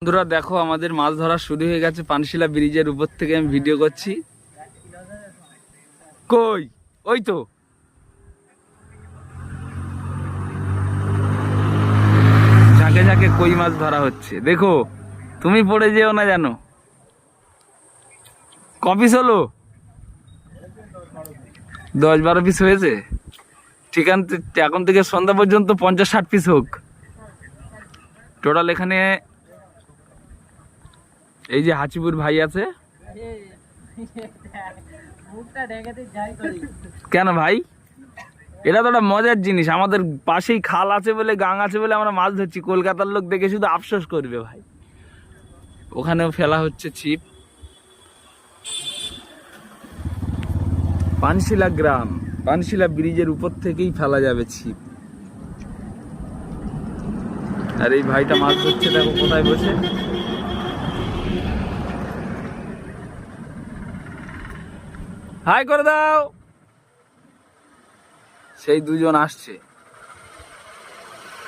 বন্ধুরা দেখো আমাদের মাছ ধরা শুরু হয়ে গেছে পানশিলা ব্রিজের উপর থেকে আমি ভিডিও করছি। কই ওই তো ঝাঁকে ঝাঁকে কই মাছ ধরা হচ্ছে, দেখো তুমি পড়ে যেও না জানো। কপিস হলো 10-12 পিস হয়েছে। ঠিক আছে, এখন থেকে সন্ধ্যা পর্যন্ত 50-60 পিস হোক টোটাল। এখানে এই যে হাঁচিপুর ভাই আছে। কেন ভাই, এটা তো একটা মজার জিনিস। আমাদের পাশেই খাল আছে বলে, গাং আছে বলে আমরা মাছ ধরছি। কলকাতার লোক দেখে শুধু আফসোস করবে ভাই। ওখানেও ফেলা হচ্ছে ছিপ। পানশিলা গ্রাম, পানশিলা ব্রিজের উপর থেকেই ফেলা যাবে ছিপ। আর এই ভাইটা মাছ ধরছে, দেখো কোথায় বসে। হাই করে দাও। সেই দুজন আসছে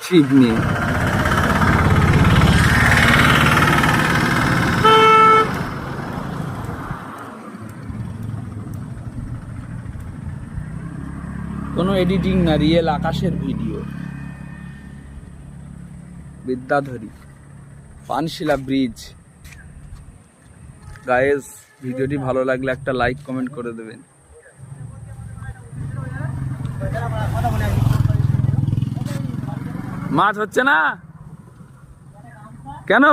ছিপ নিয়ে। কোনো এডিটিং না, রিয়েল আকাশের video. Bidyadhari, Panshila bridge. Guys, ভিডিওটি ভালো লাগলে একটা লাইক কমেন্ট করে দেবেন। মাছ হচ্ছে না কেন?